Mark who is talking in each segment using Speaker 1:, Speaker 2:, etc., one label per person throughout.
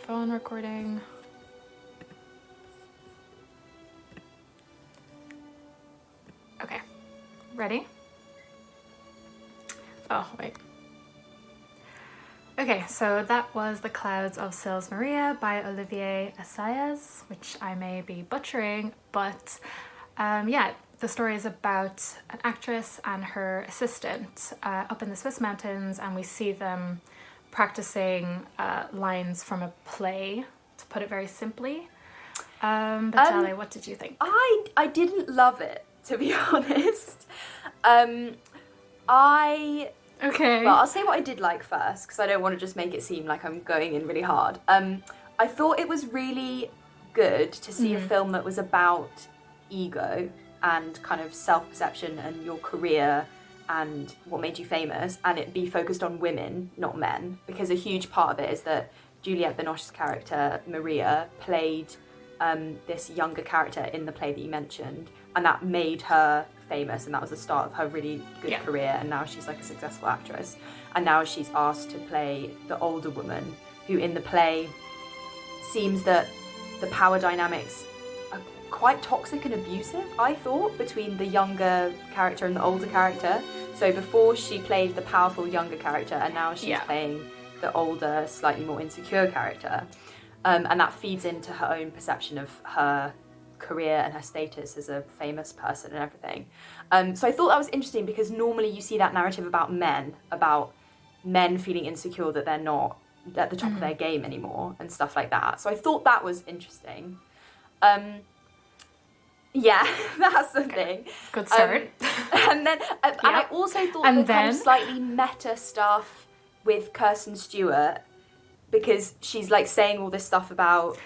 Speaker 1: phone recording. Okay, ready? Oh, wait. Okay, so that was The Clouds of Sils Maria by Olivier Assayas, which I may be butchering, but yeah, the story is about an actress and her assistant up in the Swiss mountains, and we see them practicing lines from a play, to put it very simply. But Jaleh, what did you think?
Speaker 2: I didn't love it, to be honest.
Speaker 1: Okay.
Speaker 2: Well, I'll say what I did like first, because I don't want to just make it seem like I'm going in really hard. I thought it was really good to see a film that was about ego and kind of self-perception and your career and what made you famous, and it be focused on women, not men, because a huge part of it is that Juliette Binoche's character, Maria, played this younger character in the play that you mentioned, and that made her famous, and that was the start of her really good career, and now she's like a successful actress, and now she's asked to play the older woman who in the play seems that the power dynamics are quite toxic and abusive, I thought, between the younger character and the older character. So before she played the powerful younger character, and now she's playing the older, slightly more insecure character, and that feeds into her own perception of her career and her status as a famous person and everything. So I thought that was interesting, because normally you see that narrative about men feeling insecure that they're not at the top of their game anymore and stuff like that. So I thought that was interesting. Yeah, that's the thing.
Speaker 1: Good start.
Speaker 2: And then and I also thought the kind of slightly meta stuff with Kristen Stewart, because she's like saying all this stuff about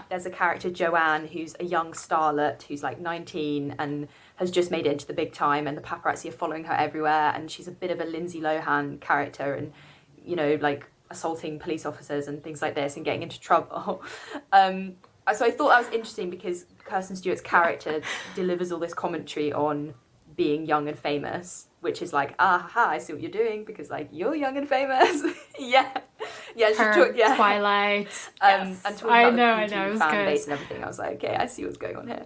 Speaker 2: there's a character, Joanne, who's a young starlet who's like 19 and has just made it into the big time, and the paparazzi are following her everywhere, and she's a bit of a Lindsay Lohan character, and you know, like assaulting police officers and things like this and getting into trouble. So I thought that was interesting, because Kristen Stewart's character delivers all this commentary on being young and famous, which is like, I see what you're doing, because like you're young and famous. yeah, she took
Speaker 1: Twilight.
Speaker 2: And talking about the
Speaker 1: it was
Speaker 2: fan
Speaker 1: good.
Speaker 2: base and everything. I was like, okay, I see what's going on here.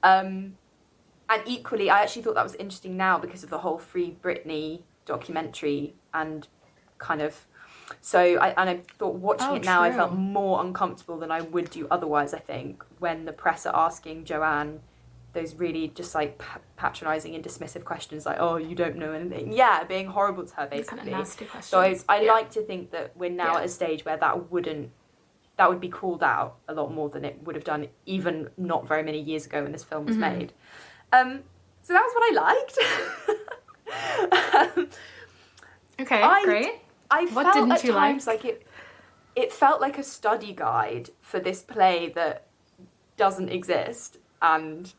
Speaker 2: And equally, I actually thought that was interesting now because of the whole Free Britney documentary, and kind of. So I thought watching it now, I felt more uncomfortable than I would do otherwise, I think, when the press are asking Joanne those really just like patronising and dismissive questions, like, oh, you don't know anything. Yeah, being horrible to her, basically.
Speaker 1: Kind of nasty questions.
Speaker 2: So I like to think that we're now at a stage where that would be called out a lot more than it would have done even not very many years ago when this film was made. So that was what I liked.
Speaker 1: Okay, great.
Speaker 2: I felt at times like it felt like a study guide for this play that doesn't exist, and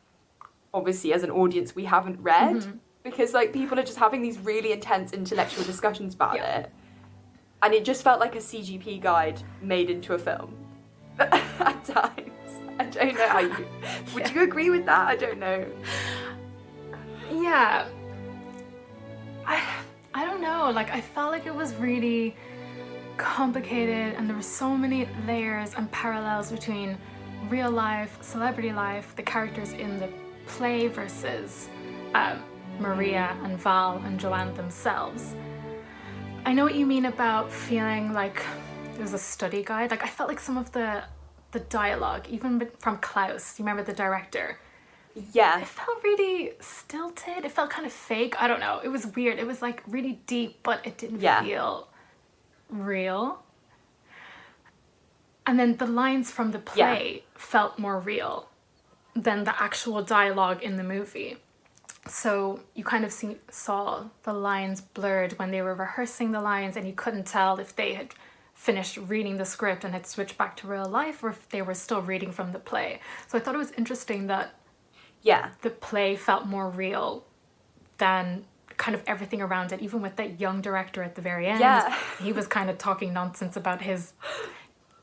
Speaker 2: obviously as an audience we haven't read, because like people are just having these really intense intellectual discussions about it, and it just felt like a CGP guide made into a film at times. I don't know how you would you agree with that? I don't know.
Speaker 1: Yeah, I don't know, like I felt like it was really complicated, and there were so many layers and parallels between real life, celebrity life, the characters in the play versus Maria and Val and Joanne themselves. I know what you mean about feeling like it was a study guide. Like I felt like some of the dialogue, even from Klaus, you remember the director?
Speaker 2: Yeah.
Speaker 1: It felt really stilted. It felt kind of fake. I don't know. It was weird. It was like really deep, but it didn't feel real. And then the lines from the play felt more real than the actual dialogue in the movie. So you kind of saw the lines blurred when they were rehearsing the lines, and you couldn't tell if they had finished reading the script and had switched back to real life, or if they were still reading from the play. So I thought it was interesting that the play felt more real than kind of everything around it, even with that young director at the very end. Yeah. He was kind of talking nonsense about his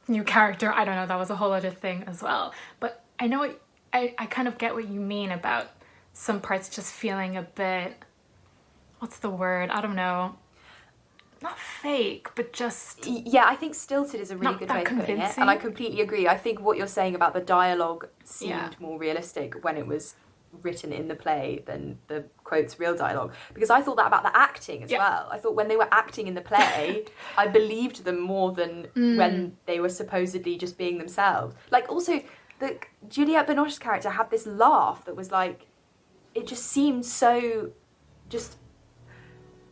Speaker 1: new character. I don't know, that was a whole other thing as well. But I know, I kind of get what you mean about some parts just feeling a bit, what's the word? I don't know. not fake, but just
Speaker 2: Yeah, I think stilted is a really
Speaker 1: not
Speaker 2: good
Speaker 1: that
Speaker 2: way of putting it.
Speaker 1: convincing.
Speaker 2: And I completely agree. I think what you're saying about the dialogue seemed
Speaker 1: Yeah.
Speaker 2: more realistic when it was written in the play than the quotes real dialogue. Because I thought that about the acting as
Speaker 1: Yeah.
Speaker 2: well. I thought when they were acting in the play, I believed them more than when they were supposedly just being themselves. Like, also, the Juliette Binoche's character had this laugh that was like, it just seemed so just...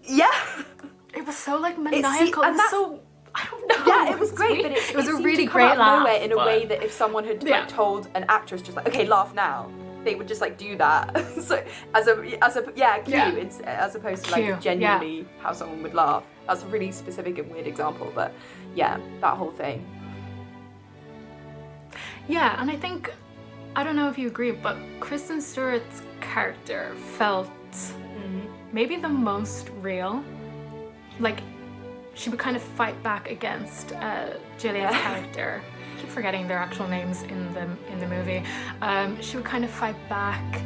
Speaker 2: Yeah.
Speaker 1: It was so like maniacal.
Speaker 2: and
Speaker 1: It was so, I don't know.
Speaker 2: Yeah, it was great, but
Speaker 1: it was a
Speaker 2: seemed
Speaker 1: really
Speaker 2: to come
Speaker 1: great
Speaker 2: out of
Speaker 1: laugh.
Speaker 2: nowhere in a
Speaker 1: but-
Speaker 2: way that if someone had
Speaker 1: Yeah.
Speaker 2: like told an actress just like, okay, laugh now, they would just like do that. So as a cue, it's, as opposed to
Speaker 1: Cue,
Speaker 2: like genuinely how someone would laugh. That's a really specific and weird example, but yeah, that whole thing.
Speaker 1: Yeah, and I think, I don't know if you agree, but Kristen Stewart's character felt maybe the most real. Like, she would kind of fight back against Juliette's character. I keep forgetting their actual names in the movie. She would kind of fight back,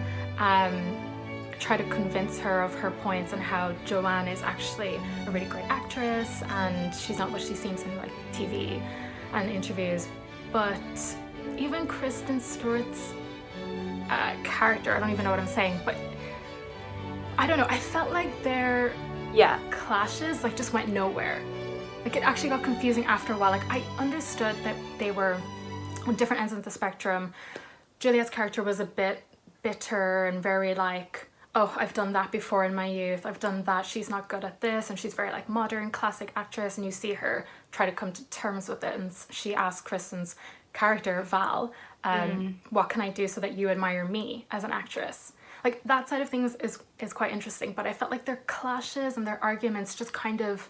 Speaker 1: try to convince her of her points and how Joanne is actually a really great actress and she's not what she seems in like TV and interviews. But even Kristen Stewart's character, I don't even know what I'm saying, but I don't know, I felt like their clashes like just went nowhere. Like, it actually got confusing after a while. Like, I understood that they were on different ends of the spectrum. Juliette's character was a bit bitter and very like, oh, I've done that before in my youth, I've done that, she's not good at this, and she's very like modern classic actress, and you see her try to come to terms with it, and she asks Kristen's character, Val, what can I do so that you admire me as an actress? Like, that side of things is quite interesting, but I felt like their clashes and their arguments just kind of,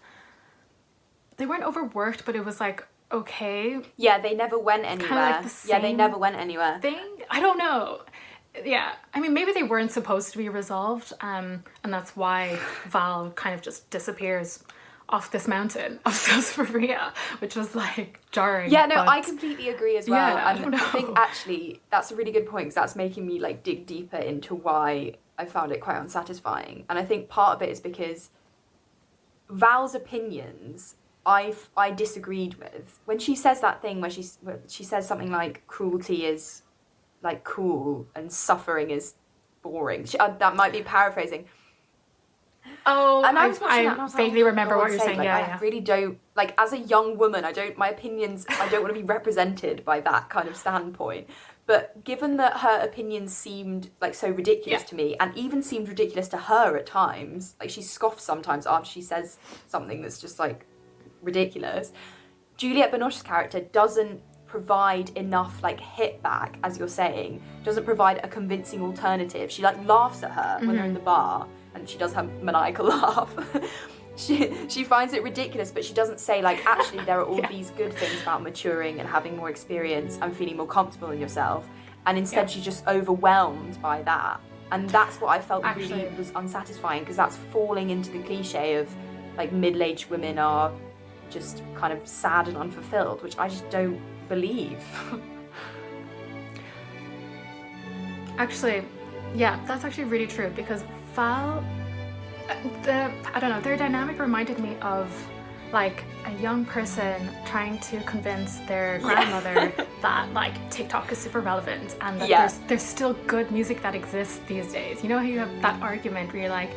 Speaker 1: they weren't overworked, but it was like, okay.
Speaker 2: Yeah, they never went anywhere.
Speaker 1: Like the
Speaker 2: yeah, they never went anywhere.
Speaker 1: Thing? I don't know. Yeah, I mean, maybe they weren't supposed to be resolved, and that's why Val kind of just disappears off this mountain of South Korea, which was like jarring.
Speaker 2: Yeah, no,
Speaker 1: but...
Speaker 2: I completely agree as well.
Speaker 1: Yeah,
Speaker 2: and I think actually that's a really good point, because that's making me like dig deeper into why I found it quite unsatisfying. And I think part of it is because Val's opinions I disagreed with. When she says that thing where she says something like cruelty is like cool and suffering is boring. That might be paraphrasing.
Speaker 1: Oh,
Speaker 2: and I was watching that and I
Speaker 1: I
Speaker 2: was like,
Speaker 1: vaguely remember what you're
Speaker 2: sake,
Speaker 1: saying.
Speaker 2: like,
Speaker 1: Yeah,
Speaker 2: I really don't, like, as a young woman, my opinions, I don't want to be represented by that kind of standpoint. But given that her opinions seemed like so ridiculous to me, and even seemed ridiculous to her at times, like she scoffs sometimes after she says something that's just like ridiculous, Juliette Binoche's character doesn't provide enough like hit back, as you're saying, doesn't provide a convincing alternative. She like laughs at her when they're in the bar, and she does her maniacal laugh. She finds it ridiculous, but she doesn't say like, actually there are all these good things about maturing and having more experience and feeling more comfortable in yourself, and instead she's just overwhelmed by that. And that's what I felt really was unsatisfying, because that's falling into the cliche of like middle-aged women are just kind of sad and unfulfilled, which I just don't believe.
Speaker 1: Actually, yeah, that's actually really true, because Val, I don't know, their dynamic reminded me of like a young person trying to convince their grandmother that like TikTok is super relevant and that there's still good music that exists these days. You know how you have that argument where you're like,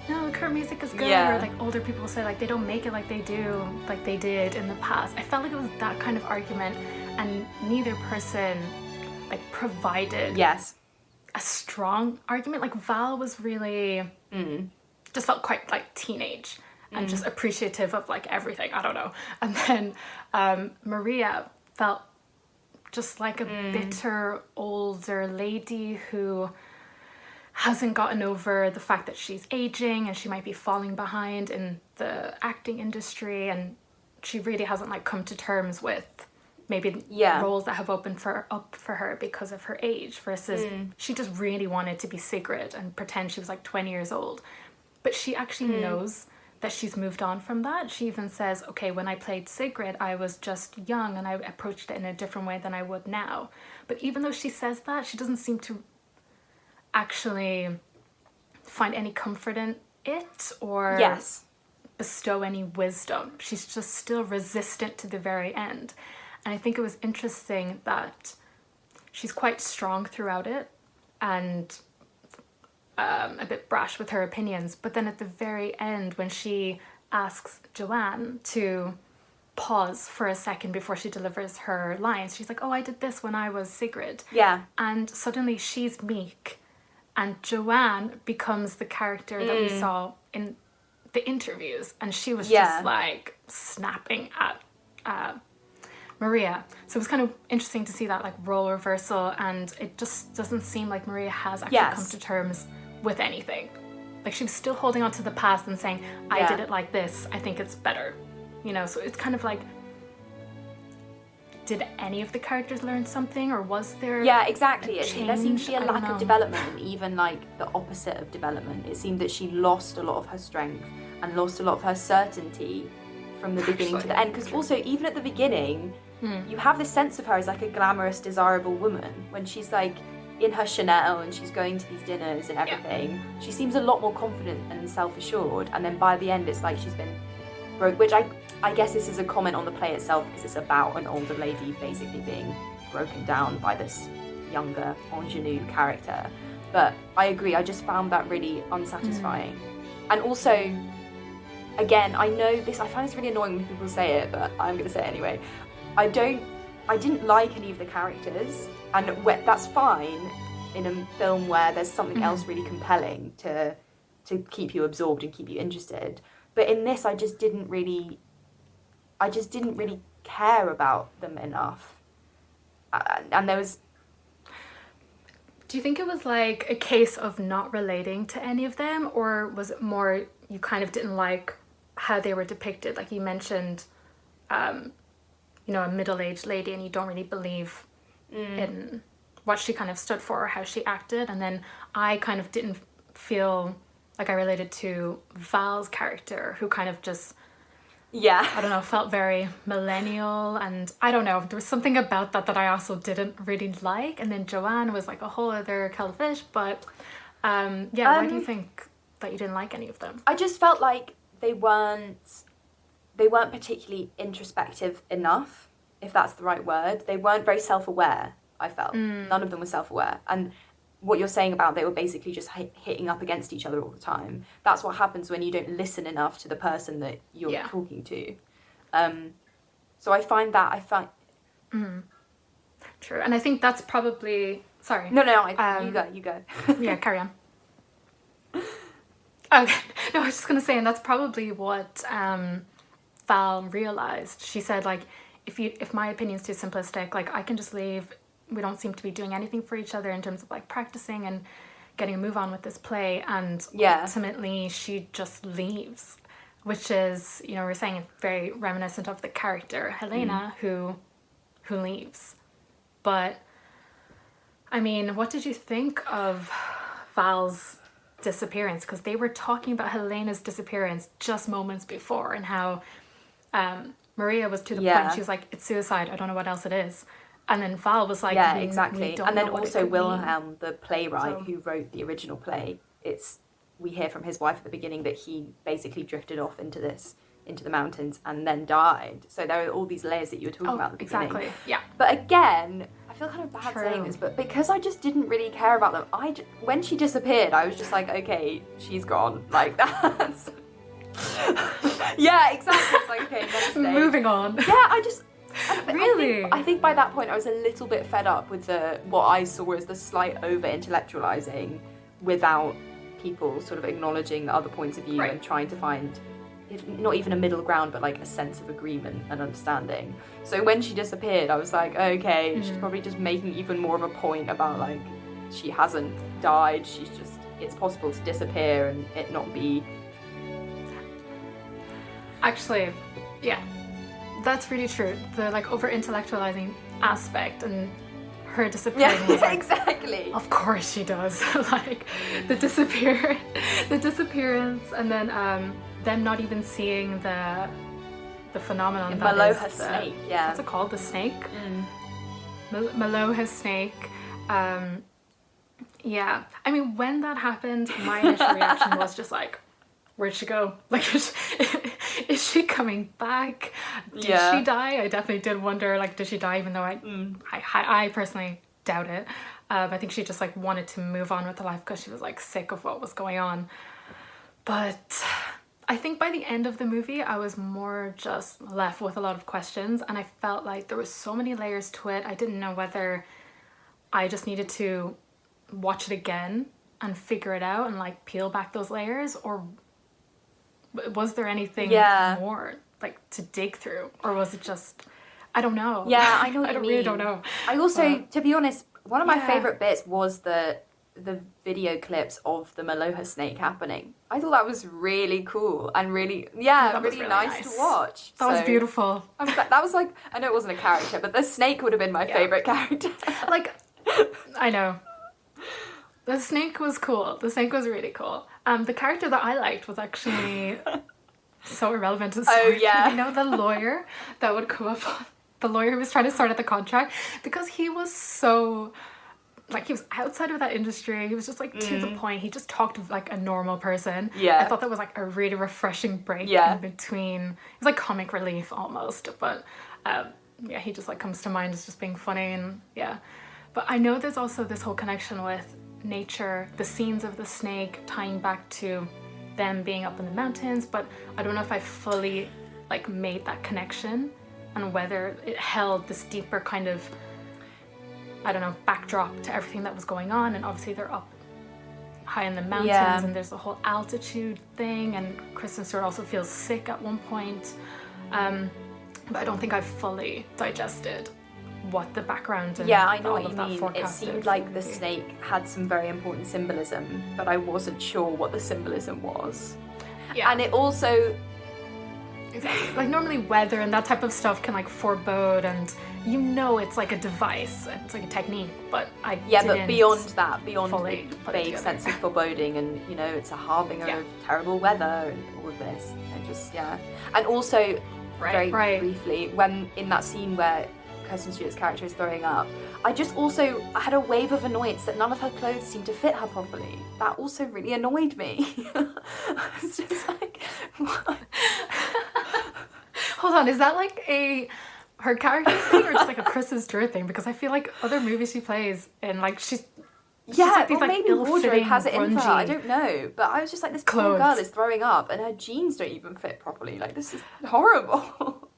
Speaker 1: no, the current music is good, or like older people say like they don't make it like they did in the past. I felt like it was that kind of argument, and neither person like provided a strong argument. Like Val was really just felt quite like teenage and just appreciative of like everything. I don't know. And then Maria felt just like a bitter older lady who hasn't gotten over the fact that she's aging and she might be falling behind in the acting industry, and she really hasn't like come to terms with maybe roles that have opened up for her because of her age, versus she just really wanted to be Sigrid and pretend she was like 20 years old. But she actually knows that she's moved on from that. She even says, okay, when I played Sigrid, I was just young and I approached it in a different way than I would now. But even though she says that, she doesn't seem to actually find any comfort in it or bestow any wisdom. She's just still resistant to the very end. And I think it was interesting that she's quite strong throughout it and a bit brash with her opinions. But then at the very end, when she asks Joanne to pause for a second before she delivers her lines, she's like, oh, I did this when I was Sigrid.
Speaker 2: Yeah.
Speaker 1: And suddenly she's meek. And Joanne becomes the character that we saw in the interviews. And she was just like snapping at Maria. So it was kind of interesting to see that like role reversal, and it just doesn't seem like Maria has actually come to terms with anything. Like she was still holding on to the past and saying, I did it like this, I think it's better. You know, so it's kind of like, did any of the characters learn something, or was there
Speaker 2: Yeah, exactly. There seemed to be a
Speaker 1: I don't
Speaker 2: lack
Speaker 1: know.
Speaker 2: of development, and even like the opposite of development. It seemed that she lost a lot of her strength and lost a lot of her certainty from the beginning to the end. Because also, even at the beginning, you have this sense of her as like a glamorous, desirable woman. When she's like in her Chanel and she's going to these dinners and everything, she seems a lot more confident and self-assured. And then by the end, it's like she's been broke, which I guess this is a comment on the play itself, because it's about an older lady basically being broken down by this younger ingenue character. But I agree, I just found that really unsatisfying. And also, again, I find this really annoying when people say it, but I'm going to say it anyway. I didn't like any of the characters, and that's fine in a film where there's something else really compelling to keep you absorbed and keep you interested. But in this, I just didn't really care about them enough. And there was...
Speaker 1: Do you think it was like a case of not relating to any of them, or was it more you kind of didn't like how they were depicted? Like you mentioned, you know, a middle-aged lady, and you don't really believe in what she kind of stood for or how she acted. And then I kind of didn't feel like I related to Val's character, who kind of just... I don't know, felt very millennial, and I don't know, there was something about that I also didn't really like. And then Joanne was like a whole other kettle of fish, but why do you think that you didn't like any of them?
Speaker 2: I just felt like they weren't particularly introspective enough, if that's the right word. They weren't very self-aware, I felt. None of them were self-aware. And what you're saying about they were basically just hitting up against each other all the time. That's what happens when you don't listen enough to the person that you're talking to. So I find that,
Speaker 1: True, and I think that's probably... Sorry.
Speaker 2: No, you go.
Speaker 1: Yeah, carry on. Okay, no, I was just going to say, and that's probably what Val realised. She said, like, if my opinion's too simplistic, like, I can just leave. We don't seem to be doing anything for each other in terms of like practicing and getting a move on with this play, and ultimately she just leaves, which is, you know, we're saying it's very reminiscent of the character Helena who leaves. But I mean, what did you think of Val's disappearance? Because they were talking about Helena's disappearance just moments before, and how Maria was to the point she was like, it's suicide, I don't know what else it is. And then Val was like,
Speaker 2: exactly. And then also Wilhelm, the playwright who wrote the original play, we hear from his wife at the beginning that he basically drifted off into the mountains and then died. So there are all these layers that you were talking about at the beginning.
Speaker 1: Exactly, yeah.
Speaker 2: But again, I feel kind of bad saying this, but because I just didn't really care about them, when she disappeared, I was just like, okay, she's gone. Like, that's... yeah, exactly. It's like, okay, next day.
Speaker 1: Moving on.
Speaker 2: Yeah,
Speaker 1: Really?
Speaker 2: I think by that point I was a little bit fed up with what I saw as the slight over-intellectualizing without people sort of acknowledging the other points of view and trying to find not even a middle ground, but like a sense of agreement and understanding. So when she disappeared, I was like, okay, she's probably just making even more of a point about like she hasn't died, it's possible to disappear and it not be...
Speaker 1: Actually, yeah. That's really true. The like over-intellectualizing aspect and her disappearing was like,
Speaker 2: exactly.
Speaker 1: Of course she does. Like the disappearance, and then them not even seeing the phenomenon that
Speaker 2: Maloha's snake. Yeah.
Speaker 1: What's it called? The snake. Maloha's snake. Yeah. I mean, when that happened, my initial reaction was just like, where'd she go? Like, she coming back? Did she die? I definitely did wonder, like, did she die? Even though I personally doubt it. I think she just like wanted to move on with her life because she was like sick of what was going on. But I think by the end of the movie, I was more just left with a lot of questions, and I felt like there was so many layers to it. I didn't know whether I just needed to watch it again and figure it out and like peel back those layers, or was there anything more like to dig through, or was it just, I don't know.
Speaker 2: Yeah, I know what
Speaker 1: I
Speaker 2: you mean.
Speaker 1: really don't know.
Speaker 2: I also, to be honest, one of my favourite bits was the video clips of the Maloha snake happening. I thought that was really cool and really nice to watch.
Speaker 1: That was beautiful.
Speaker 2: That was like, I know it wasn't a character, but the snake would have been my favourite character.
Speaker 1: Like, I know. The snake was cool. The snake was really cool. The character that I liked was actually so irrelevant to the story.
Speaker 2: Oh, yeah.
Speaker 1: You know, the lawyer that would come up on, the lawyer who was trying to sort out the contract, because he was so, like, he was outside of that industry. He was just like to the point. He just talked like a normal person.
Speaker 2: Yeah.
Speaker 1: I thought that was like a really refreshing break in between. It was like comic relief almost, but he just like comes to mind as just being funny, and But I know there's also this whole connection with nature, the scenes of the snake tying back to them being up in the mountains, but I don't know if I fully like made that connection and whether it held this deeper kind of, I don't know, backdrop to everything that was going on. And obviously they're up high in the mountains and there's the whole altitude thing, and Kristen Stewart also feels sick at one point, but I don't think I've fully digested what the background and
Speaker 2: I know
Speaker 1: all
Speaker 2: what
Speaker 1: of
Speaker 2: you
Speaker 1: that
Speaker 2: mean. It
Speaker 1: forecasted
Speaker 2: seemed like the snake had some very important symbolism, but I wasn't sure what the symbolism was. And it also,
Speaker 1: exactly, like normally weather and that type of stuff can like forebode, and you know it's like a device, it's like a technique, but I
Speaker 2: but beyond that, beyond the vague sense of
Speaker 1: together.
Speaker 2: foreboding, and you know it's a harbinger of terrible weather and all of this, and just and also very briefly, when in that scene where Kristen Stewart's character is throwing up, I had a wave of annoyance that none of her clothes seemed to fit her properly. That also really annoyed me. It's just like, what?
Speaker 1: Hold on, is that like her character thing or just like a Kristen Stewart thing? Because I feel like other movies she plays and like she's like these,
Speaker 2: or
Speaker 1: like,
Speaker 2: maybe wardrobe has it in for her, I
Speaker 1: grungy
Speaker 2: don't know. But I was just like, this
Speaker 1: clothes.
Speaker 2: poor girl is throwing up and her jeans don't even fit properly. Like, this is horrible.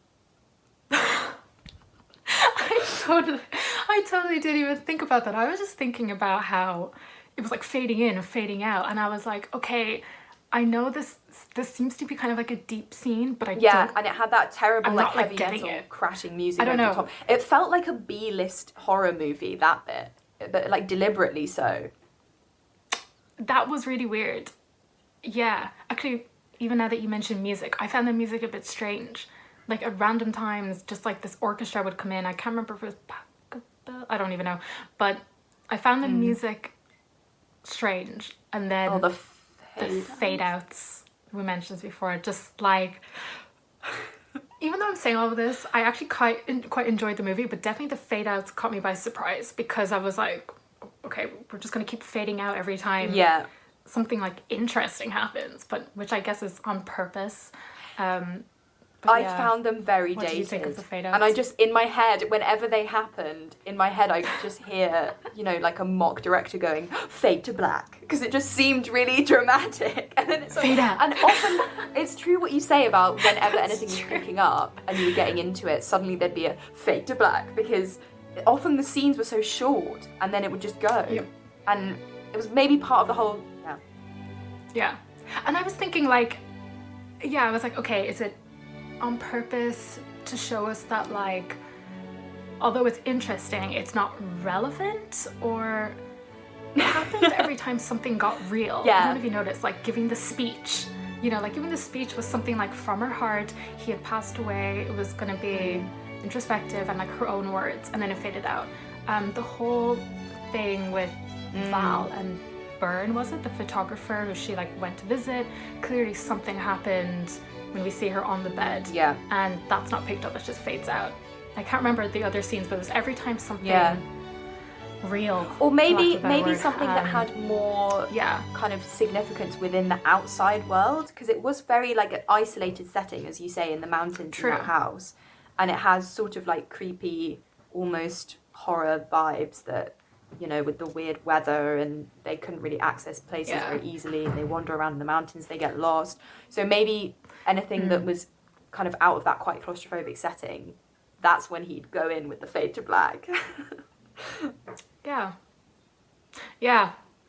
Speaker 1: I totally didn't even think about that. I was just thinking about how it was like fading in and fading out, and I was like, okay, I know this seems to be kind of like a deep scene, but I don't.
Speaker 2: And it had that terrible
Speaker 1: I'm
Speaker 2: like
Speaker 1: not,
Speaker 2: heavy
Speaker 1: like,
Speaker 2: metal crashing music
Speaker 1: I don't
Speaker 2: over
Speaker 1: know.
Speaker 2: the top. It felt like a B-list horror movie, that bit, but like deliberately so.
Speaker 1: That was really weird. Yeah, actually, even now that you mentioned music, I found the music a bit strange. Like at random times, just like this orchestra would come in. I can't remember if it was I don't even know, but I found the music strange, and then
Speaker 2: the
Speaker 1: fade outs we mentioned before, just like, even though I'm saying all of this, I actually quite enjoyed the movie, but definitely the fade outs caught me by surprise, because I was like, okay, we're just gonna keep fading out every time something like interesting happens, but which I guess is on purpose.
Speaker 2: I found them very
Speaker 1: what
Speaker 2: dated.
Speaker 1: Did you think of the fade outs?
Speaker 2: And I just, in my head, whenever they happened, in my head I could just hear, you know, like a mock director going, fade to black, because it just seemed really dramatic. And then it's like,
Speaker 1: fade out.
Speaker 2: And often, it's true what you say about whenever anything was picking up and you were getting into it, suddenly there'd be a fade to black, because often the scenes were so short and then it would just go.
Speaker 1: Yep.
Speaker 2: And it was maybe part of the whole,
Speaker 1: Yeah. And I was thinking like, I was like, okay, is it on purpose to show us that, like, although it's interesting, it's not relevant, or it happened every time something got real. I don't know if you noticed, like giving the speech, you know, like giving the speech was something like from her heart. He had passed away. It was going to be introspective and like her own words, and then it faded out. The whole thing with Val and Byrne, was it the photographer who she like went to visit? Clearly something happened when we see her on the bed, and that's not picked up, it just fades out. I can't remember the other scenes, but it was every time something real.
Speaker 2: Or
Speaker 1: for lack of
Speaker 2: maybe
Speaker 1: a better word.
Speaker 2: something that had more
Speaker 1: Yeah.
Speaker 2: kind of significance within the outside world, because it was very like an isolated setting, as you say, in the mountains in that house, and it has sort of like creepy, almost horror vibes that, you know, with the weird weather, and they couldn't really access places very easily, and they wander around in the mountains, they get lost. So maybe anything that was kind of out of that quite claustrophobic setting, that's when he'd go in with the fade to black.
Speaker 1: Yeah,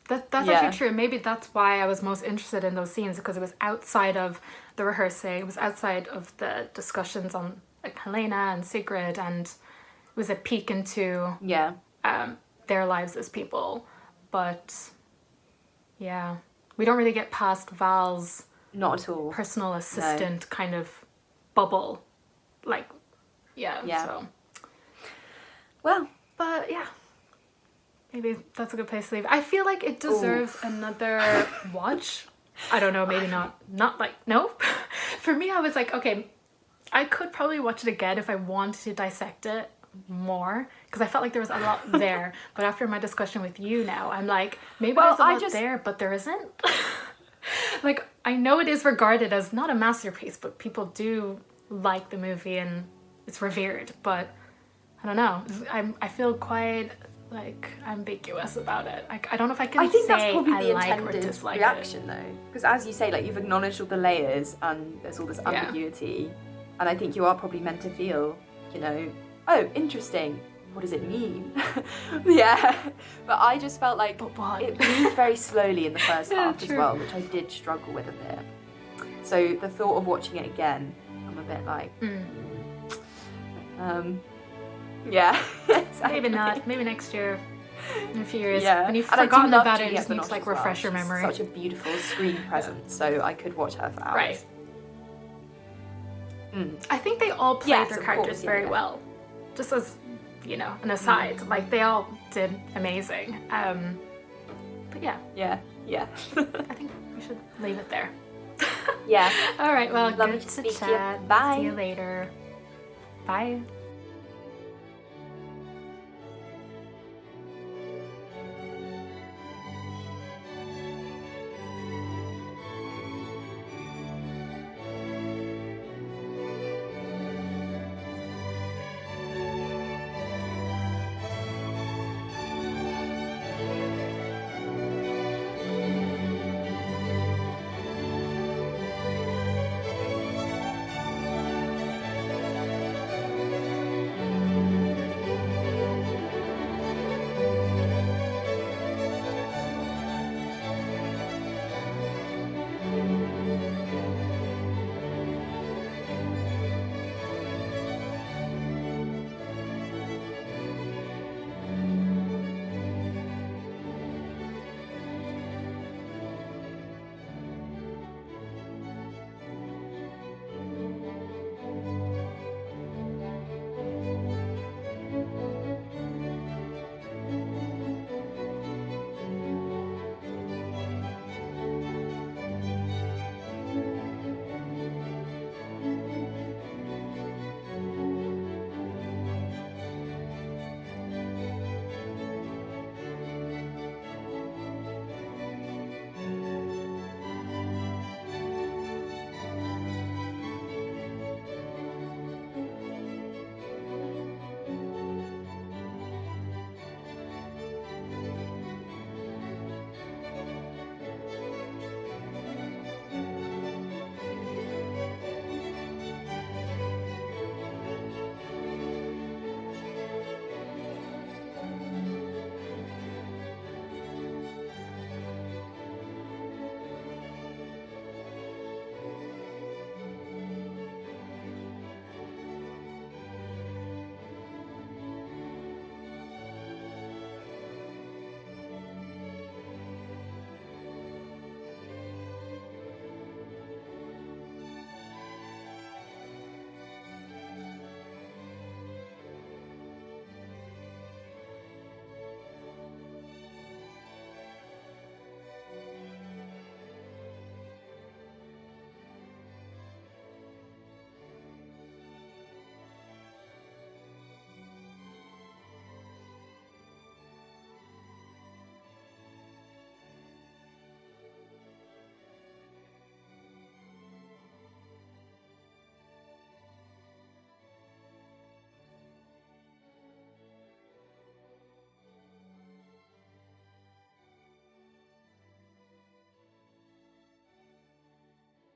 Speaker 1: that's actually true. Maybe that's why I was most interested in those scenes, because it was outside of the rehearsing, it was outside of the discussions on like Helena and Sigrid, and it was a peek into their lives as people. But yeah, we don't really get past Val's
Speaker 2: not at all
Speaker 1: personal assistant kind of bubble, like so.
Speaker 2: Well,
Speaker 1: but yeah, maybe that's a good place to leave. I feel like it deserves another watch. I don't know, maybe not like, no. For me, I was like, okay, I could probably watch it again if I wanted to dissect it more, because I felt like there was a lot there. But after my discussion with you now, I'm like, maybe there's a lot there, but there isn't. Like, I know it is regarded as not a masterpiece, but people do like the movie and it's revered, but I don't know. I feel quite like ambiguous about it. I don't know if I can
Speaker 2: I think
Speaker 1: say
Speaker 2: that's probably the
Speaker 1: like
Speaker 2: intended
Speaker 1: or dislike
Speaker 2: reaction
Speaker 1: it.
Speaker 2: though, because as you say, like, you've acknowledged all the layers and there's all this ambiguity, and I think you are probably meant to feel, you know, oh, interesting, what does it mean? But I just felt like it moved very slowly in the first half as well, which I did struggle with a bit. So the thought of watching it again, I'm a bit like, exactly.
Speaker 1: Maybe not. Maybe next year, in a few years,
Speaker 2: yeah.
Speaker 1: when you've
Speaker 2: And
Speaker 1: forgotten
Speaker 2: I do love
Speaker 1: about it, you
Speaker 2: Juliette
Speaker 1: just need to
Speaker 2: Binoche
Speaker 1: like
Speaker 2: as well.
Speaker 1: refresh your
Speaker 2: She's
Speaker 1: memory.
Speaker 2: such a beautiful screen presence, so I could watch her for hours.
Speaker 1: Right. I think they all played their characters very well. Just as, you know, an aside, like they all did amazing. But yeah. I think we should leave it there.
Speaker 2: Yeah.
Speaker 1: All right. Well,
Speaker 2: Lovely
Speaker 1: good
Speaker 2: to
Speaker 1: to
Speaker 2: speak to
Speaker 1: chat.
Speaker 2: you. Bye.
Speaker 1: See you later. Bye.